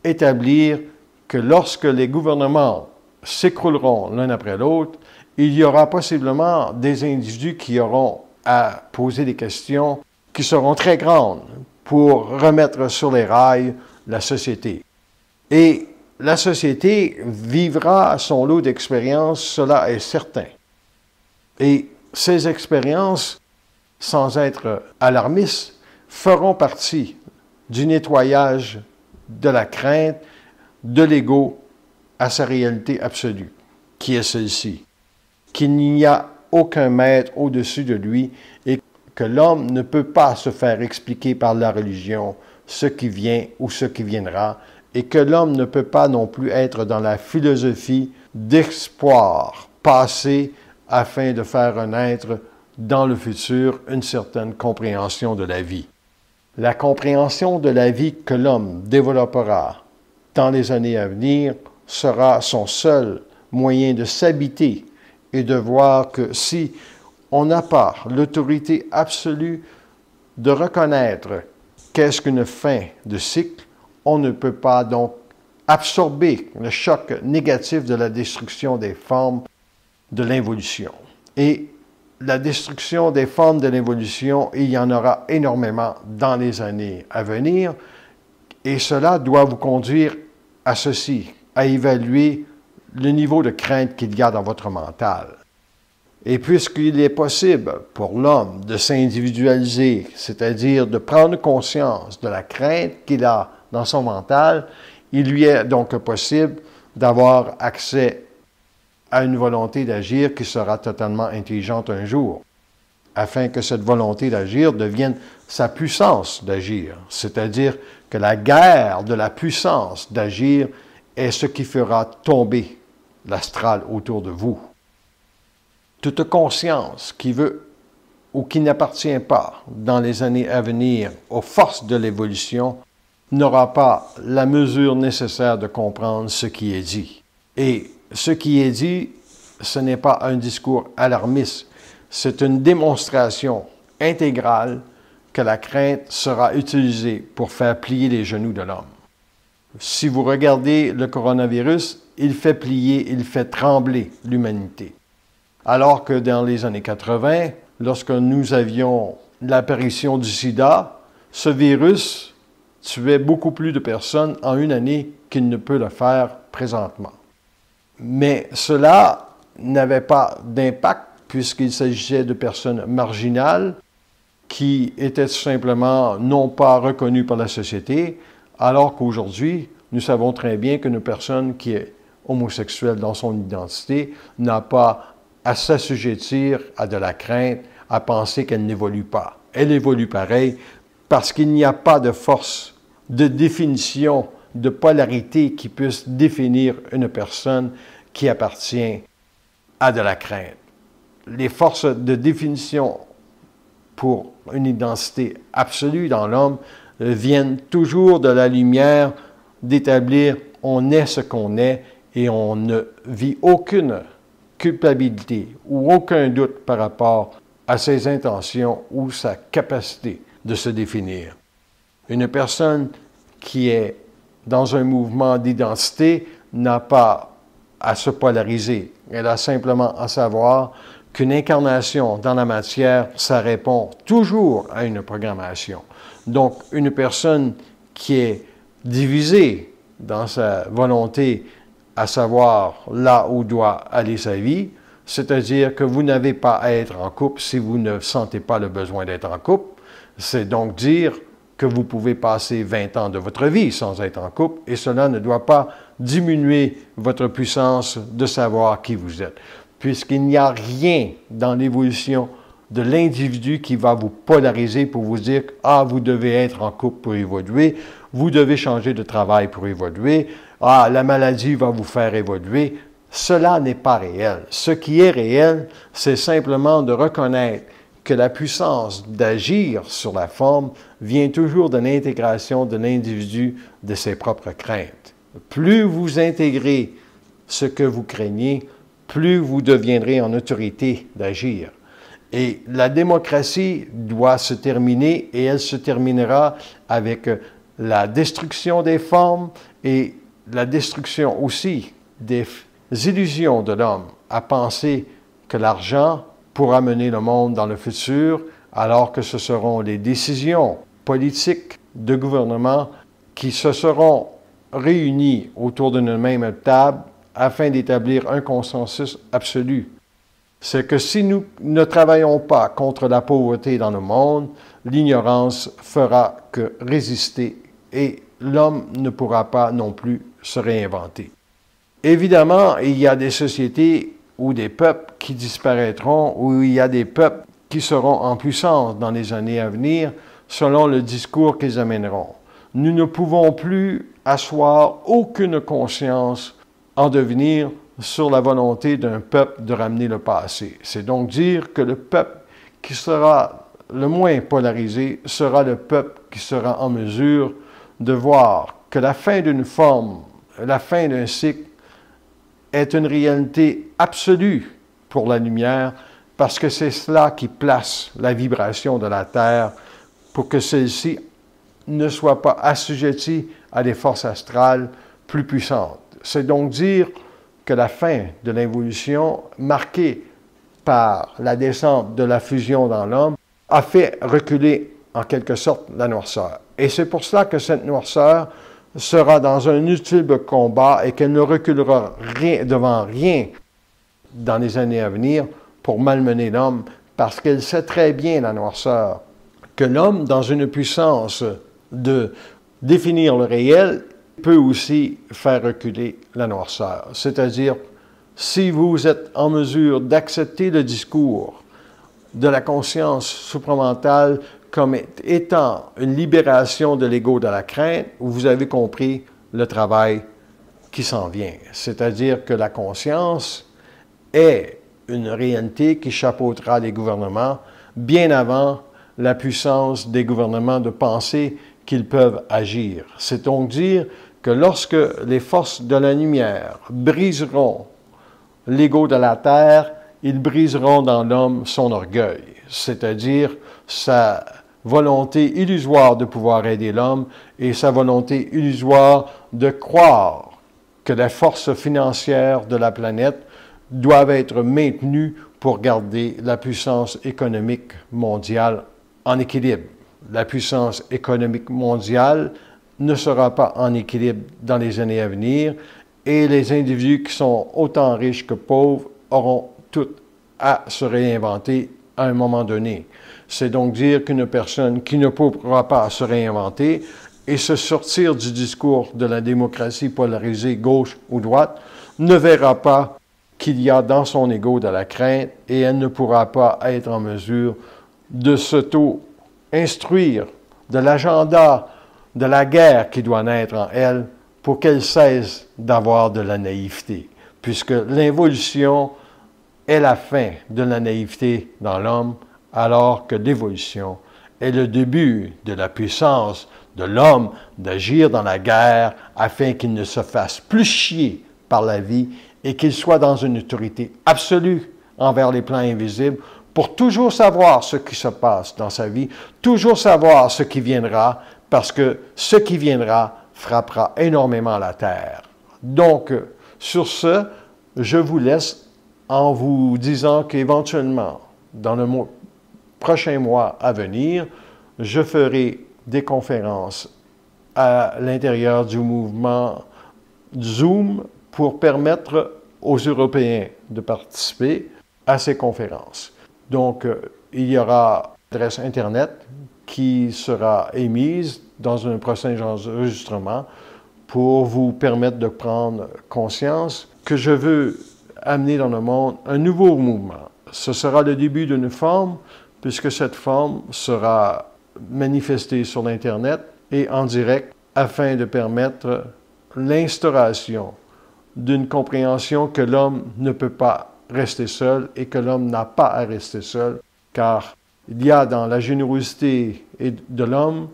établir que lorsque les gouvernements s'écrouleront l'un après l'autre, il y aura possiblement des individus qui auront à poser des questions qui seront très grandes pour remettre sur les rails la société. Et la société vivra son lot d'expériences, cela est certain. Et ces expériences, sans être alarmistes, feront partie du nettoyage de la crainte, de l'ego à sa réalité absolue, qui est celle-ci, qu'il n'y a aucun maître au-dessus de lui et que l'homme ne peut pas se faire expliquer par la religion ce qui vient ou ce qui viendra, et que l'homme ne peut pas non plus être dans la philosophie d'espoir passé afin de faire naître dans le futur une certaine compréhension de la vie. La compréhension de la vie que l'homme développera dans les années à venir sera son seul moyen de s'habiter et de voir que si on n'a pas l'autorité absolue de reconnaître qu'est-ce qu'une fin de cycle. On ne peut pas donc absorber le choc négatif de la destruction des formes de l'involution. Et la destruction des formes de l'involution, il y en aura énormément dans les années à venir, et cela doit vous conduire à ceci, à évaluer le niveau de crainte qu'il y a dans votre mental. Et puisqu'il est possible pour l'homme de s'individualiser, c'est-à-dire de prendre conscience de la crainte qu'il a dans son mental, il lui est donc possible d'avoir accès à une volonté d'agir qui sera totalement intelligente un jour, afin que cette volonté d'agir devienne sa puissance d'agir, c'est-à-dire que la guerre de la puissance d'agir est ce qui fera tomber l'astral autour de vous. Toute conscience qui veut ou qui n'appartient pas dans les années à venir aux forces de l'évolution n'aura pas la mesure nécessaire de comprendre ce qui est dit. Et ce qui est dit, ce n'est pas un discours alarmiste, c'est une démonstration intégrale que la crainte sera utilisée pour faire plier les genoux de l'homme. Si vous regardez le coronavirus, il fait plier, il fait trembler l'humanité. Alors que dans les années 80, lorsque nous avions l'apparition du sida, ce virus tuait beaucoup plus de personnes en une année qu'il ne peut le faire présentement. Mais cela n'avait pas d'impact puisqu'il s'agissait de personnes marginales qui étaient tout simplement non pas reconnues par la société, alors qu'aujourd'hui, nous savons très bien qu'une personne qui est homosexuelle dans son identité n'a pas à s'assujettir à de la crainte, à penser qu'elle n'évolue pas. Elle évolue pareil parce qu'il n'y a pas de force, de définition, de polarité qui puisse définir une personne qui appartient à de la crainte. Les forces de définition pour une identité absolue dans l'homme viennent toujours de la lumière d'établir on est ce qu'on est et on ne vit aucune culpabilité ou aucun doute par rapport à ses intentions ou sa capacité de se définir. Une personne qui est dans un mouvement d'identité n'a pas à se polariser. Elle a simplement à savoir qu'une incarnation dans la matière, ça répond toujours à une programmation. Donc, une personne qui est divisée dans sa volonté à savoir là où doit aller sa vie, c'est-à-dire que vous n'avez pas à être en couple si vous ne sentez pas le besoin d'être en couple. C'est donc dire que vous pouvez passer 20 ans de votre vie sans être en couple et cela ne doit pas diminuer votre puissance de savoir qui vous êtes, puisqu'il n'y a rien dans l'évolution de l'individu qui va vous polariser pour vous dire « Ah, vous devez être en couple pour évoluer, vous devez changer de travail pour évoluer, ah, la maladie va vous faire évoluer ». Cela n'est pas réel. Ce qui est réel, c'est simplement de reconnaître que la puissance d'agir sur la forme vient toujours de l'intégration de l'individu de ses propres craintes. Plus vous intégrez ce que vous craignez, plus vous deviendrez en autorité d'agir. Et la démocratie doit se terminer et elle se terminera avec la destruction des formes et la destruction aussi des illusions de l'homme à penser que l'argent pourra mener le monde dans le futur, alors que ce seront les décisions politiques de gouvernement qui se seront réunies autour d'une même table afin d'établir un consensus absolu. C'est que si nous ne travaillons pas contre la pauvreté dans le monde, l'ignorance fera que résister et l'homme ne pourra pas non plus se réinventer. Évidemment, il y a des sociétés ou des peuples qui disparaîtront, ou il y a des peuples qui seront en puissance dans les années à venir, selon le discours qu'ils amèneront. Nous ne pouvons plus asseoir aucune conscience en devenir sur la volonté d'un peuple de ramener le passé. C'est donc dire que le peuple qui sera le moins polarisé sera le peuple qui sera en mesure de voir que la fin d'une forme, la fin d'un cycle, est une réalité absolue pour la lumière, parce que c'est cela qui place la vibration de la Terre pour que celle-ci ne soit pas assujettie à des forces astrales plus puissantes. C'est donc dire que la fin de l'évolution, marquée par la descente de la fusion dans l'homme, a fait reculer en quelque sorte la noirceur. Et c'est pour cela que cette noirceur sera dans un utile combat et qu'elle ne reculera devant rien dans les années à venir pour malmener l'homme, parce qu'elle sait très bien, la noirceur, que l'homme, dans une puissance de définir le réel, peut aussi faire reculer la noirceur. C'est-à-dire, si vous êtes en mesure d'accepter le discours de la conscience supramentale comme étant une libération de l'ego de la crainte, vous avez compris le travail qui s'en vient. C'est-à-dire que la conscience est une réalité qui chapeautera les gouvernements bien avant la puissance des gouvernements de penser qu'ils peuvent agir. C'est donc dire que lorsque les forces de la lumière briseront l'ego de la terre, ils briseront dans l'homme son orgueil, c'est-à-dire sa volonté illusoire de pouvoir aider l'homme et sa volonté illusoire de croire que les forces financières de la planète doivent être maintenues pour garder la puissance économique mondiale en équilibre. La puissance économique mondiale ne sera pas en équilibre dans les années à venir et les individus qui sont autant riches que pauvres auront tout à se réinventer à un moment donné. C'est donc dire qu'une personne qui ne pourra pas se réinventer et se sortir du discours de la démocratie polarisée gauche ou droite ne verra pas qu'il y a dans son ego de la crainte et elle ne pourra pas être en mesure de s'auto-instruire de l'agenda de la guerre qui doit naître en elle pour qu'elle cesse d'avoir de la naïveté, puisque l'involution est la fin de la naïveté dans l'homme, alors que l'évolution est le début de la puissance de l'homme d'agir dans la guerre afin qu'il ne se fasse plus chier par la vie et qu'il soit dans une autorité absolue envers les plans invisibles pour toujours savoir ce qui se passe dans sa vie, toujours savoir ce qui viendra, parce que ce qui viendra frappera énormément la terre. Donc, sur ce, je vous laisse en vous disant qu'éventuellement, dans le prochain mois à venir, je ferai des conférences à l'intérieur du mouvement Zoom pour permettre aux Européens de participer à ces conférences. Donc, il y aura une adresse Internet qui sera émise dans un prochain enregistrement pour vous permettre de prendre conscience que je veux amener dans le monde un nouveau mouvement. Ce sera le début d'une forme, puisque cette forme sera manifestée sur l'Internet et en direct afin de permettre l'instauration d'une compréhension que l'homme ne peut pas rester seul et que l'homme n'a pas à rester seul, car il y a dans la générosité de l'homme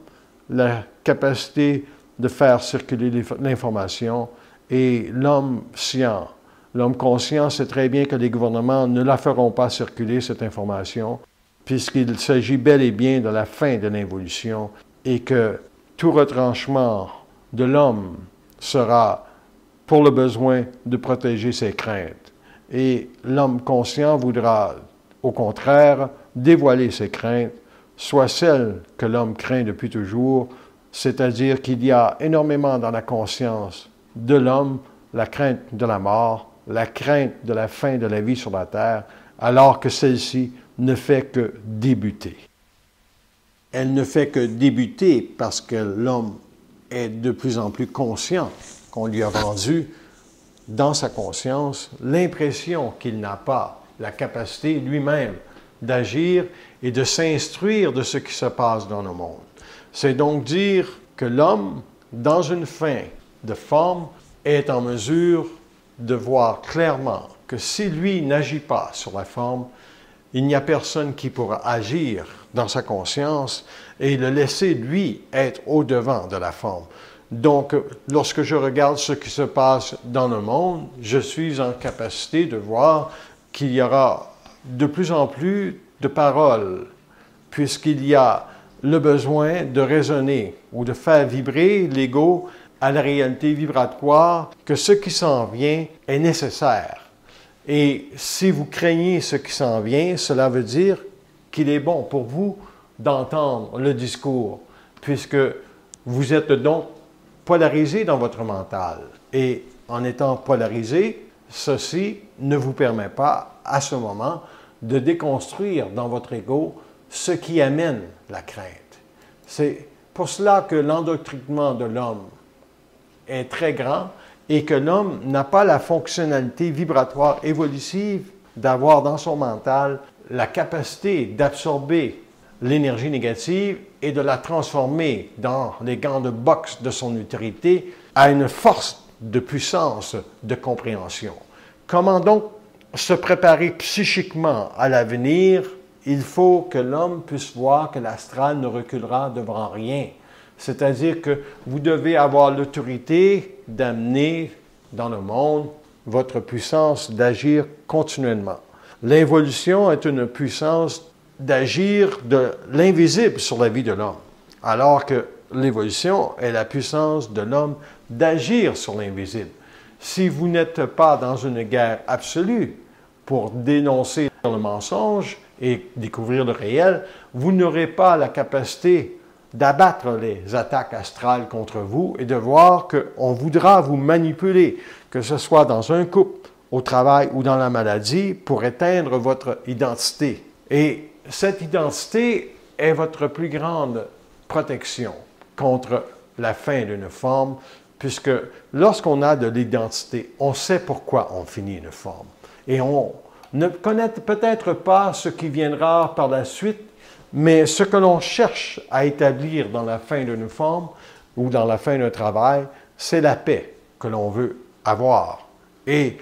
la capacité de faire circuler l'information et l'homme scient, l'homme conscient sait très bien que les gouvernements ne la feront pas circuler, cette information, puisqu'il s'agit bel et bien de la fin de l'évolution et que tout retranchement de l'homme sera pour le besoin de protéger ses craintes. Et l'homme conscient voudra, au contraire, dévoiler ses craintes, soit celles que l'homme craint depuis toujours, c'est-à-dire qu'il y a énormément dans la conscience de l'homme la crainte de la mort, la crainte de la fin de la vie sur la terre, alors que celle-ci ne fait que débuter. Elle ne fait que débuter parce que l'homme est de plus en plus conscient qu'on lui a vendu dans sa conscience l'impression qu'il n'a pas la capacité lui-même d'agir et de s'instruire de ce qui se passe dans le monde. C'est donc dire que l'homme, dans une fin de forme, est en mesure de voir clairement que si lui n'agit pas sur la forme, il n'y a personne qui pourra agir dans sa conscience et le laisser, lui, être au-devant de la forme. Donc, lorsque je regarde ce qui se passe dans le monde, je suis en capacité de voir qu'il y aura de plus en plus de paroles, puisqu'il y a le besoin de raisonner ou de faire vibrer l'ego à la réalité vibratoire que ce qui s'en vient est nécessaire. Et si vous craignez ce qui s'en vient, cela veut dire qu'il est bon pour vous d'entendre le discours, puisque vous êtes donc polarisé dans votre mental. Et en étant polarisé, ceci ne vous permet pas, à ce moment, de déconstruire dans votre ego ce qui amène la crainte. C'est pour cela que l'endoctrinement de l'homme est très grand et que l'homme n'a pas la fonctionnalité vibratoire évolutive d'avoir dans son mental la capacité d'absorber l'énergie négative et de la transformer dans les gants de boxe de son utilité à une force de puissance de compréhension. Comment donc se préparer psychiquement à l'avenir? Il faut que l'homme puisse voir que l'astral ne reculera devant rien. C'est-à-dire que vous devez avoir l'autorité d'amener dans le monde votre puissance d'agir continuellement. L'involution est une puissance d'agir de l'invisible sur la vie de l'homme, alors que l'évolution est la puissance de l'homme d'agir sur l'invisible. Si vous n'êtes pas dans une guerre absolue pour dénoncer le mensonge et découvrir le réel, vous n'aurez pas la capacité d'abattre les attaques astrales contre vous et de voir qu'on voudra vous manipuler, que ce soit dans un couple, au travail ou dans la maladie, pour éteindre votre identité. Et cette identité est votre plus grande protection contre la fin d'une forme, puisque lorsqu'on a de l'identité, on sait pourquoi on finit une forme. Et on ne connaît peut-être pas ce qui viendra par la suite, mais ce que l'on cherche à établir dans la fin d'une forme ou dans la fin d'un travail, c'est la paix que l'on veut avoir. Et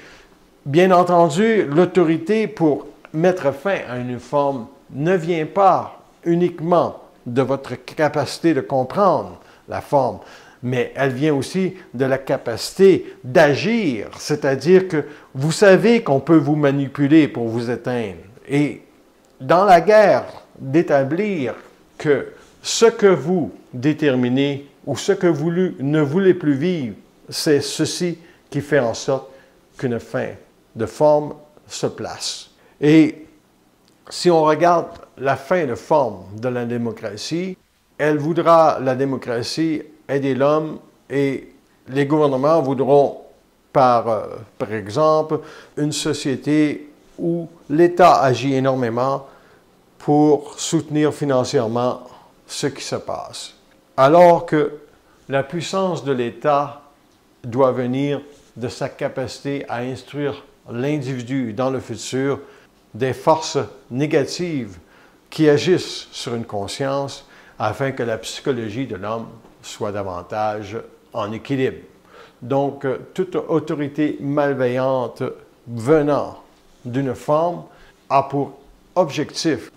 bien entendu, l'autorité pour mettre fin à une forme ne vient pas uniquement de votre capacité de comprendre la forme, mais elle vient aussi de la capacité d'agir, c'est-à-dire que vous savez qu'on peut vous manipuler pour vous éteindre. Et dans la guerre, d'établir que ce que vous déterminez ou ce que vous ne voulez plus vivre, c'est ceci qui fait en sorte qu'une fin de forme se place. Et si on regarde la fin de forme de la démocratie, elle voudra, la démocratie, aider l'homme et les gouvernements voudront, par exemple, une société où l'État agit énormément pour soutenir financièrement ce qui se passe. Alors que la puissance de l'État doit venir de sa capacité à instruire l'individu dans le futur des forces négatives qui agissent sur une conscience afin que la psychologie de l'homme soit davantage en équilibre. Donc, toute autorité malveillante venant d'une forme a pour objectif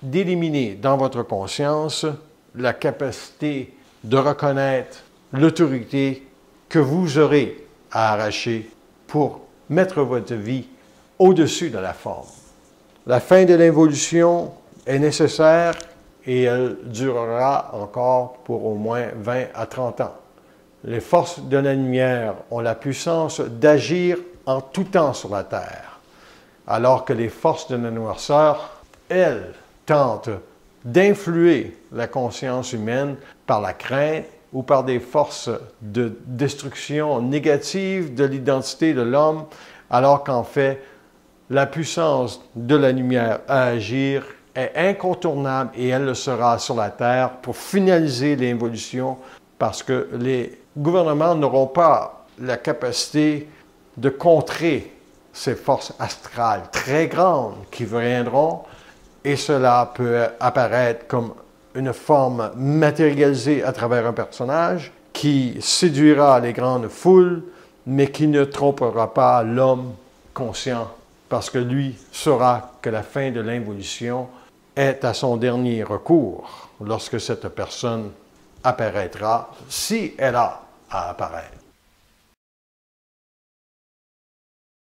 d'éliminer dans votre conscience la capacité de reconnaître l'autorité que vous aurez à arracher pour mettre votre vie au-dessus de la forme. La fin de l'évolution est nécessaire et elle durera encore pour au moins 20 à 30 ans. Les forces de la lumière ont la puissance d'agir en tout temps sur la Terre, alors que les forces de la noirceur, elles, tentent d'influer la conscience humaine par la crainte ou par des forces de destruction négative de l'identité de l'homme, alors qu'en fait, la puissance de la lumière à agir est incontournable et elle le sera sur la Terre pour finaliser l'évolution parce que les gouvernements n'auront pas la capacité de contrer ces forces astrales très grandes qui viendront et cela peut apparaître comme une forme matérialisée à travers un personnage qui séduira les grandes foules mais qui ne trompera pas l'homme conscient parce que lui saura que la fin de l'involution est à son dernier recours lorsque cette personne apparaîtra, si elle a à apparaître.